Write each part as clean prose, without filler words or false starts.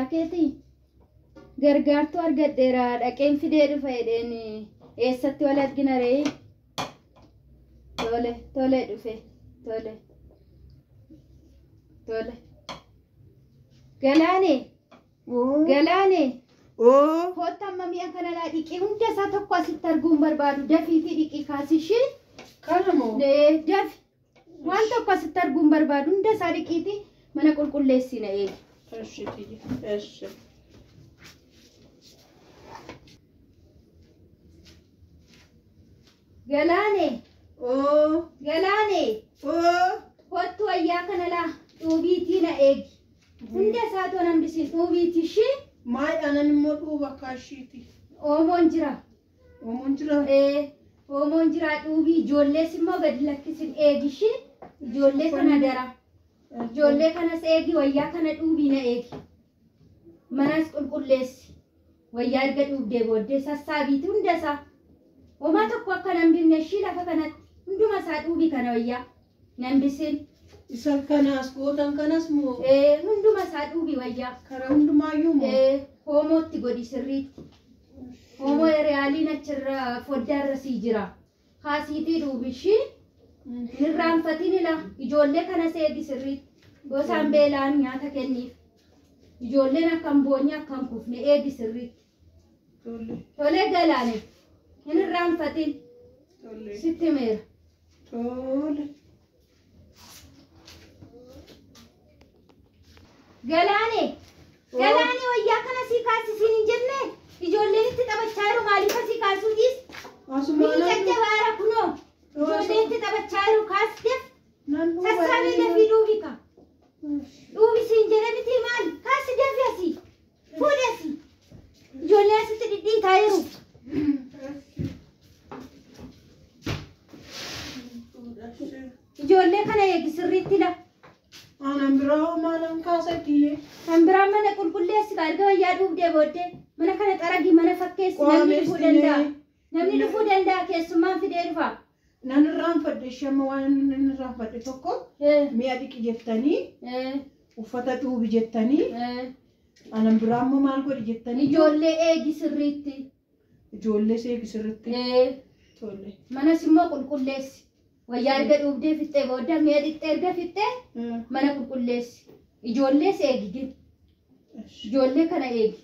Keeti gargaartuu argadheera dhaqeen fidee dhufa jedheen eessatti wal argina ree tole dhufe tole Galaane kootta amma mi'a kana laa dhiqii hunda isaa tokko asitti arguun barbaadu dafii fi dhiqii kaasishii kanamoo dafi waan tokko asitti arguun barbaadu hunda isaa dhiqiiti mana qulqulleessina eegi. Galaane kottu wayyaa kana laa dhuubiitii na eegi hunda isaa toon hambisiin dhuubiitii ishee maadhaan immoo dhuuba kaashiiti oomoon jira dhuubii ijoollees immoo gadi lakkisin eegi ishee ijoollee kana dara ijoollee kanas eegi wayyaa kana dhuubii na eegi manas qulqulleessi wayyaa erga dhuubdee booddee sassaabiiti hunda isaa homaa tokko akka nambifne ishii lafa kanatti hunduma isaa dhuubii kana wayyaa nambisin isaan kanaas gootan kanas moo hunduma isaa dhuubii wayyaa karaa hundumaayyuu moo hoomootti godhi sirriitti hoomoo reyaaliin achirra foddaarra sii jira haasiitii dhuubishii nirraanfatinila ijoollee kanas eegi sirriitti gosaan beelaan nyaata kenniif ijoolleen akkan boonye akkan kufne eegi sirriitti tolee Galaane nirraanfatin sitti meera Galaane wayyaa kana sii kaasisiin hin jenne ijoolleen itti taphachaa jiru maaliif asii kaasuu dhiis biyyi jajjabaara kunoo ijoolleen itti taphachaa jiru kaasiteef sassaabee dafii dhuubika dhuubi siin jedhe miti maali kaasi dafi asii fuudhi asii ijoollee asitti dhidhiitaa jiru. Ijoollee kana eegi sirriitti la. Aanan biraa maalan kaasatiyye. Kan biraa mana qulqulleessi erga wayyaa dhuubdee booddee mana kana xaragii mana fakkeessi namni dhufuu danda'a keessummaan fidee dhufa. Nan irraanfadhe shamma waan nan irraanfadhe tokko mi'a dhiqi jettanii uffata dhuubi jettanii aanan biraa immoo maal godhi jettanii ijoollee eegi sirriitti. Ijoollee eegi sirriitti. Tole. Manas immoo qulqulleessi. Wayyaa erga dhuubdee fixxee booda mi'a dhiqxee erga fixxee mana qulqulleessi ijoollees eegi ijoollee kana eegi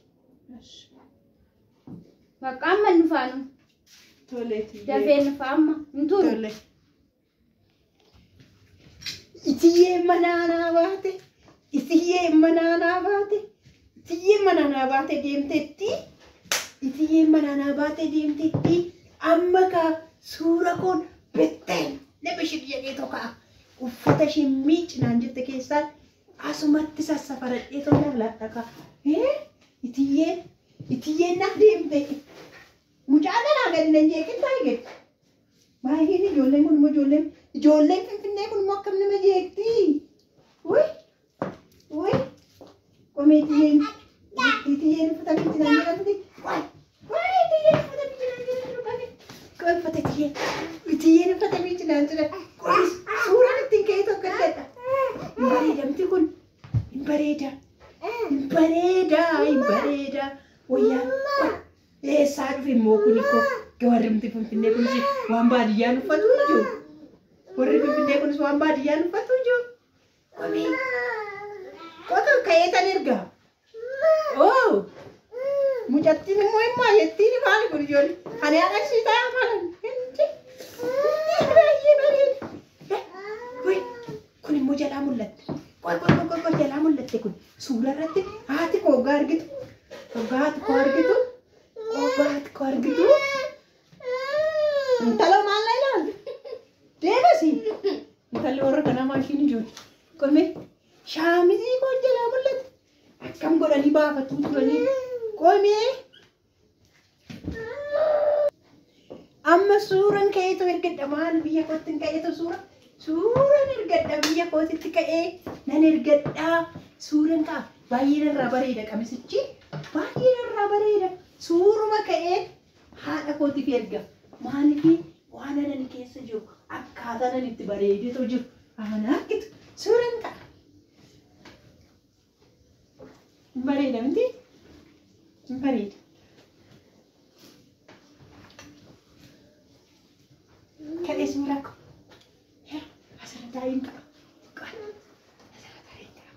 bakka amma nufaanu dafee nufa amma nturu itiyyee manaanaa baate deemteetti amma kaa suura kun bitteen Nebishit jedhee tokko uffata ishee miicnaan jette keessaan asumatti sassafaradhee tokko laadhaka. Itiyyeen naaf deemte. Mucaa danaa gadi nan jeeqin taa'ee baay'een ijoolleen kun immoo ijoolleen finfinnee kun immoo akkam nama jeeqti. Qomee itiyyeen uffata miicnaan jedhamti. Itiyyeen uffata miicnaan jedhamti. Uffata itiyyeen uffata miicnaan jedhamti. Suuraan ittiin ka'ee tokko adda. Bareedamti kun hin bareeda. Wayyaa eessaa dhufe immoo kun ikko warrimti finfinnee kunis waan baadiyyaan uffatu ijoo. Warri finfinnee kunis waan baadiyyaan uffatu ijoo. Qotoon ka'ee tan ergaa. Mucattiin immoo immoo jettiin maali kun ijoollee. Ani agarsiisaa amalan. Kun immoo jalaa mul'atte. Qoy jalaa mul'atte kun suura irratti haati koo hoggaa argitu. Intala maal ilaaltu? Deemasi. Intalli warra kanaa maashiin ijoollee. Qomee shaamizii koo jalaa mul'atte. Akkam godhanii baafatuu turanii. Qomee. Amma suuraan ka'eetu ergadha maal biyya kootti hin ka'eetu suuraan ergadha biyya kootitti ka'ee nan ergadhaa suuraan ka'a baay'ee irraa bareeda qamisichi baay'ee irraa bareeda suuruma ka'ee haadha kootiif erga maaliif waan ani keessa jiru akkaataa nan itti bareedeetu jiru ana argitu suuraan ka'a Bareeda miti? Bareeda. Ka'ee suuraa ko. Asirra taa'een qaba. Asirra taa'een qaba.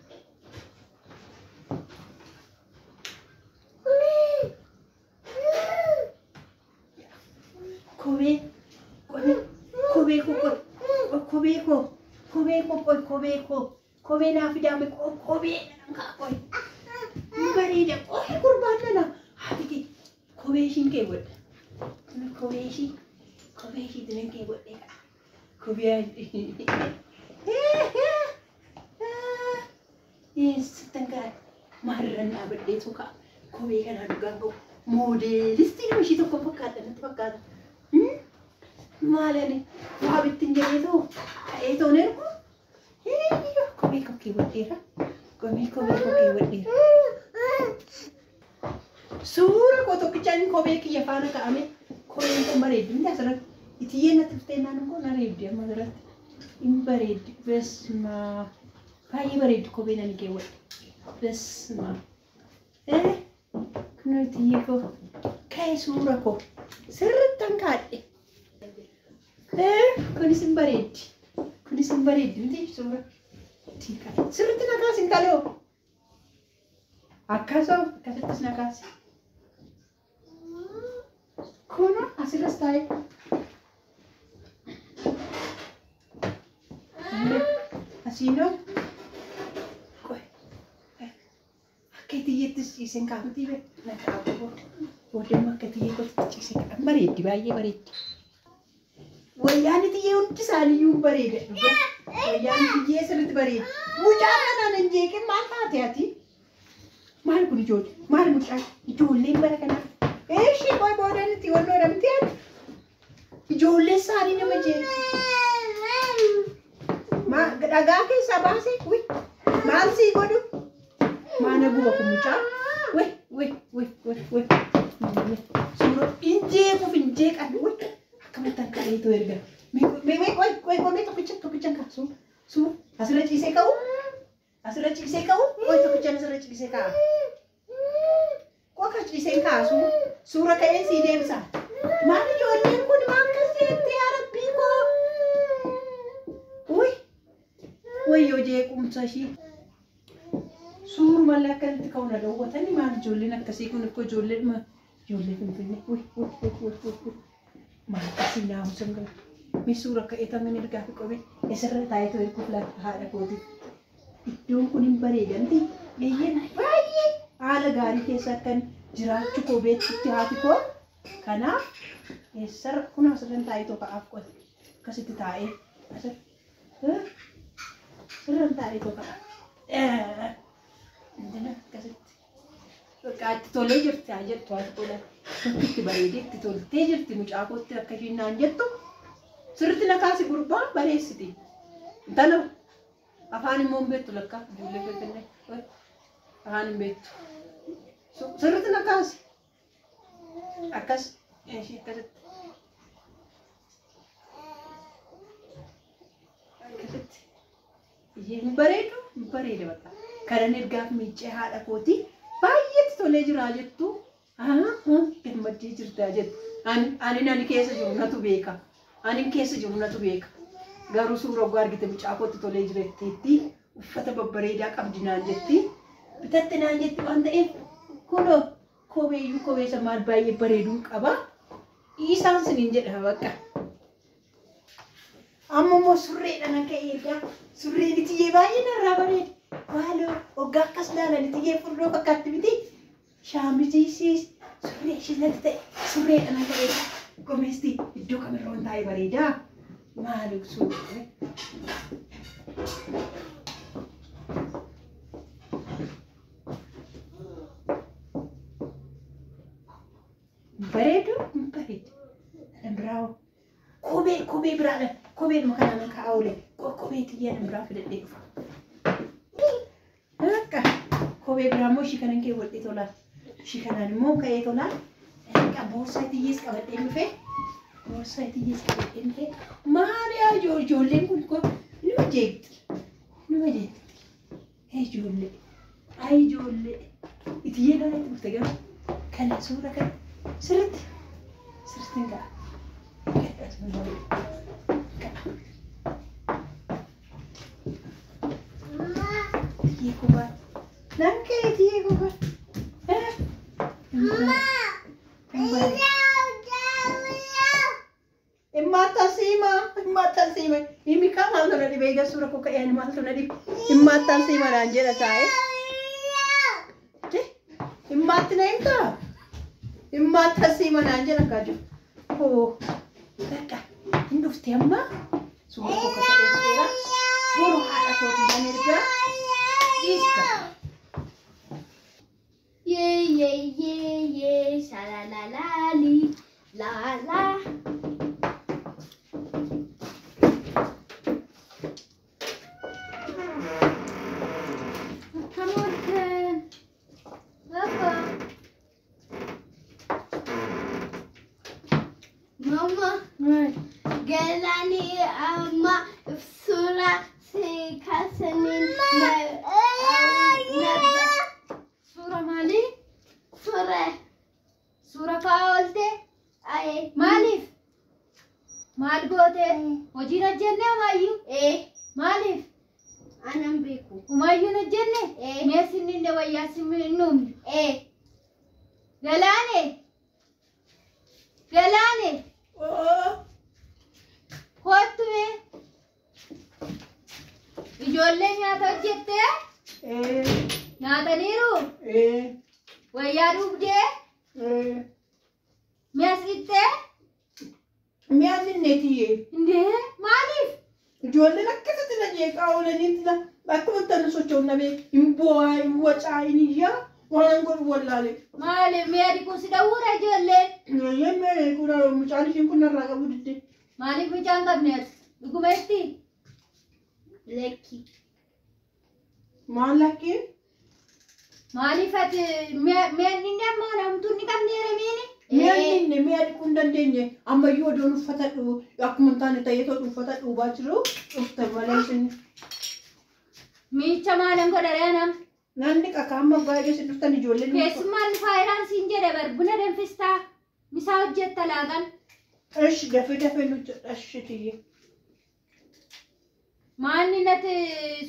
Kophee naaf fidaame kophee kophee bareeda gurbaan nana haati kophee ishiin keewwadha kophee ishii dinan keewwadhe kophee sittan gaa maalirran dhaabadhee suuka kophee kanaa dhugaan qabu moodeelistii nama ishii tokko fakkaata natti fakkaata maalani waa bittin jedheetoo ta'eetoo ergu kophee keewwadheera kophee keewwadheera suura koo tokkichaan kophee kiyya faana ka'ame kopheen kun bareeddi miti asirratti itiyyee natti dhufteenaan immoo na reebdi amma asirratti hin bareeddi besmaa baay'ee bareeddi kopheen ani keewwadhe besmaa kunoo itiyyee koo ka'e suura koo sirrittan kaadhe kunis hin bareeddi miti suura sirritti nakaasi hin kaloo akkasittis nakaasi kuno asirras taa'e asiinoo akka itiyyeettis ciisen kaafutii nakaafu booddeemmoo akka itiyyee kootti ciisen kan bareeddi baay'ee bareeddi wayyaan itiyyee hundi isaaniiyyuu bareeda wayyaan itiyyee sirritti bareeda mucaa kanaan hin jeeqin maal taate ati maal kun ijoollee maal mucaa ijoolleen bara kanaa ishii boy boodaan itti wal loodhamtee ijoollee isaanii nama jeequ dhagaa keessaa baasee maal sii godhu maana guba kun mucaa suura hin jeequuf hin jeeqan akkamittan ka'eetu erga mee tokkichan kaasu suura asirra ciisee ka'u tokkichan asirra ciisee ka'a akka ciiseen kaasu suura ka'ee sii deemsa maal ijoolleen kun maal akkas jettee yaa rabbii koo wayyoo jeequmsa ishii suuruma illee akkasitti ka'u na dhoowwatanii maal ijoolleen akkasii kun akka ijoollee finfinnee maal akkasii naamusan galu mee suura ka'ee tamin ergaa fi qabee isarra taa'ee ta'e erguuf laata haadha kooti iddoon kun hin bareedanti eeyyeen baay'ee haala gaarii keessa akkan jiraachuu koo beektutti haati koo kanaaf eessarra kun asirran taa'ee tokko ka'aaf qote akkasitti taa'ee asirran taa'ee tokko akkasitti itti tolee jirti haa jettu haati tola itti bareedee itti toltee jirti mucaa kootti akka ishiin naan jettu sirritti nakaasi gurbaa bareessiti intala afaan immoo hin beektu lakka ijoollee finfinnee afaan hin beektu sirritti nakaasi akkas ishii akkasitti hin bareeda bakka kanan ergaaf miiccee haadha kooti baay'eetti tolee jiraa jettu gammaddee jirtaa jettu ani keessa jiru natu beeka garuu suura ogaa argite mucaa kootti tolee jiretteetti uffata babbareedaa qabdi naan jetti bitatte naan jetti waan ta'eef kunoo kophee maal baay'ee bareeduu qaba isaan siniin jedha bakka amma immoo surreedha nan ka'ee ergaa surreen itiyyee baay'ee narraa bareeda waaloo ogaa akkas laalan itiyyee furdoo fakkaatti miti shaamisiisiis surree ishiinatti ta'e surreedha nan ka'ee gomeesti iddoo kamirroon taa'ee bareedaa maaliif suurre bareedu biraa kophee biraadha kophee makanaan ka'aa oole kophee tiyyaan biraa fidadhee dhufa akka kophee biraa immoo ishii kanan keewwadhee tolaan ishii kanaan immoo ka'ee tolaan boorsaa tiyyees qabadhee dhufee maali yaa ijoolleen kun nama jeeqti ijoollee Itti yeedhaan itti dhufte garuu kana suura kana sirriitti sirriitti ga'a. Itti kubaa. Nankee itti kubaa. Immaata sima. Imi kan maal tuna dhibee egaa suura koo ka'een maal tuna dhibe. Immaata sima naan jedha taa'e. Immaatti na himtaa? Immaata sima naan jedha kaaju. Oh, dhaqqa. Hin dhufte amma suura koo ka'een jira. Boroo haadha kootii nan ergaa. Dhiiska. Ye, shalalali, la la. Come on, Ken. Papa. Mama. Galani ama sura si kasanin na. Sura mali? Sura kaolte? Ay, malif? Mal gote? Hojii na jenne umayyu? Malif? Anan beeku. Umayyu na jenne? Meessi ninde wayyaasi numni? Galaane? Galaane? Kottu mee? Ijoollee nyaata hojjettee? Nyaataniiru? Wayyaa dhugdee? Mi'as dhittee? Mi'aan inneetiyye. Indee maaliif? Ijoolleen akkasitti na jeeqaa oolaniitti akkuma tannu socho'uun nabee hin bu'aa hin wacaa hin iyyaa waan godhu wallaalee. Maaliif mi'a dhiquu si dhawuura ijoolleen? Yemmuu kuna mucaan ishiin kun narraa qabu didde. Maaliif mucaan qabneef? Dhugumeetti? Lekki. Maal lakkiin? Maaliif ati mi'aan inni amma namtuun ni qabneera miini? Mi'aan mi'a dhiquu hin dandeenye ammayyuu odoon uffata akkuma hin taane ta'ee tolu uffata dhuubaa jiru dhufte malee isin. Miicha maalan godhare nam? Namni qaqaamma baay'ee si dhuftan ijoolleen. Keessummaan faayiraan siin jedhe bar buna danfistaa misaa hojjetta laaqan. Ishi dafee nuti ashitiyye. Maalni nati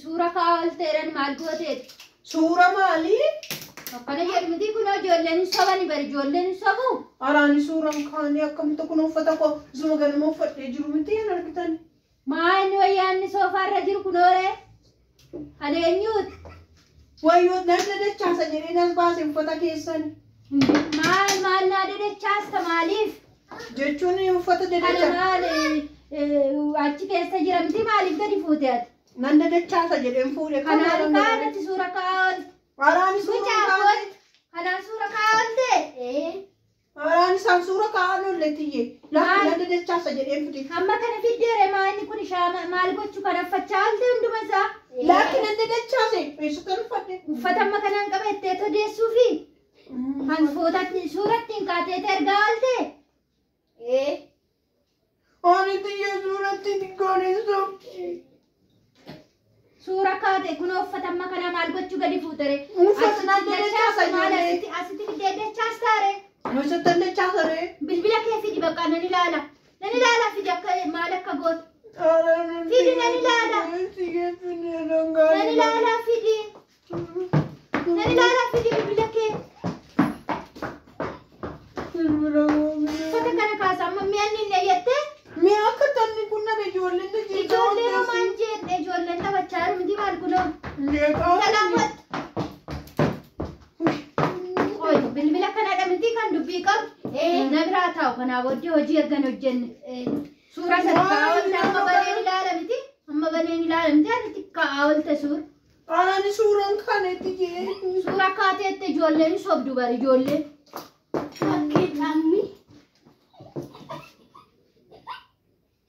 suura kaawwalteedhaan maal gooteeti? Suura maalii? Akkana jedhumti kun ijoolleen sobani bari ijoolleen sobu. Araani suuraan kaanii akkamitti kun uffata koo isuma ganama uffadhee jiru miti hin argitan. Maalni wayyaanni soofaarra jiru kun ooree? Adeenyuuti. Wayyoo namni dachaasa jedhee nas baase uffata keessan. Maal naa dadachaasta maaliif? Jechuun uffata Kana dadacha. maal achi keessa jira miti maaliif gadi fuute ati? Nan dadachaasa jedheen fuudhe. Kanaan kaanatti suura kaawwalte. Araani suuraan kaanii. Kanaan suura kaawwalte? Araani isaan suura kaa'an olleetiyye. Lafa nan dadachaasa jedheen fuudhe. Amma kana fiddeere maalni kun shaama maal gochuu kan uffachaa oolte hunduma isaa? Laakki nan dadachaase eessatti uffadhe. Uffata amma kanaan qabattee todeessuu fi kan fuutatti suuratti hin kaateete ergaa oolte? Ani xiyye suuratti hin gooneessu. Suura kaate kun uffata amma kana maal gochuu gadi fuutere? Uffata nan dadachaasa jedhee. Asitti fiddee dachaastaa? Eessatti dadachaasa ree. Bilbila kee fidi bakka nan ilaala. Nan ilaala fidi akka maal akka gootu. Fidi nan ilaala. Nan ilaala fidi. Nan ilaala fidi bilbila kee. Uffata kana kaasa amma mi'aan inni eeyyattee? Mi'a akka tanni kun nama ijoolleen na jeeqaa. Ijoollee romaan jedhe ijoolleen taphachaa jiru miti maal kunoo? Salaamot. Oyi bilbila kanadha miti kan dubbii qabu. Na biraa taa'u kanaa booddee hojii ergan hojjenne. Suura sadii oolte amma baneen ilaala miti. Amma baneen ilaala miti ati kaa'aa oolte suura. Ani suuraan kaneetti jee. Suura kaateette ijoolleen sobdu bari ijoolleen. Fakkiidhaamni.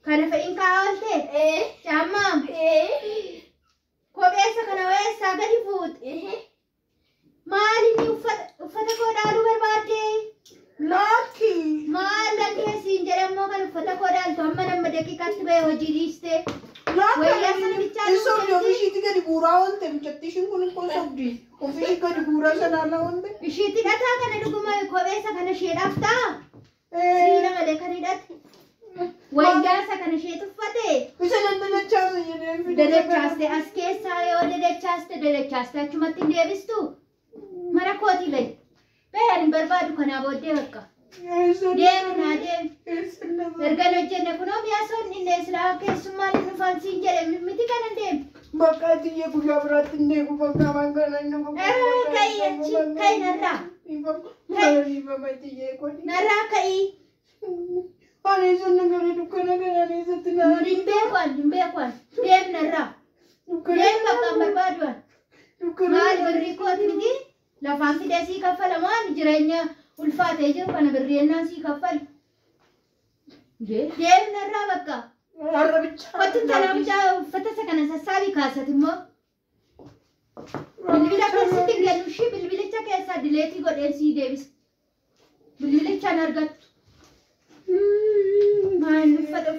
Kana fe'iin kaa'aa oolte? Caammaam. Kopheessa kana weessaa gadi fuute. Maaliif uffata koo dhaaluu barbaadde? Laakki. Maal dandeessiin jedhamoo kan uffata koo dhaaltu amma nama daqiiqaatti bahee hojii dhiiste. Laakki. Isobdi ofiishiitti gadi guuraa oolte mucatti ishiin kun hin sobdi. Ofiishii gadi guuraa sana wante. Ishiitti dhataa kana dhuguma kopheessa kana ishee dhaftaa. Siina malee kan hidhate. Wayyaasa kana ishee tuffate. Bisa nanda dachaasa jedhee. Dadachaaste as keessaa yoo dadachaaste achumatti hin deebistu. Mana kootii gadi. Bayaan hin barbaadu kanaa booddee bakka. Deemi naa deemi. Ergan hojjenne kunoo mi'a soonni illee silaa keessummaan hin dhufan siin jedhe miti kana deemi. Bakka atiyyee guyyaa biraatti hin deemu bakka waan kana hin dhufu. Ka'i achi ka'i narraa. Narraa ka'i. Ani sana gadi dukkana kanaan eessatti naa. Hin beekan. Deemi narraa. Deemi bakka hin barbaaduan. Maali birrii kooti miti? Lafaan fidee sii kaffalamaan jireenya ulfaatee jiru kana birrii ennaan sii kaffalu. Deemi narraa bakka. Kottu talaa bichaa uffata isa kana sassaabii kaasat immoo. Bilbila keessatti hin gallu ishii bilbilicha keessaa dileetii godheen sii deebisa. Bilbilichaan argattu. Maal uffata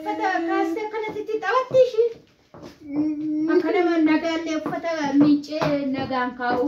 kaastee akkanatti taphatti ishii. Akka nama nagaallee uffata miicee nagaan kaa'u.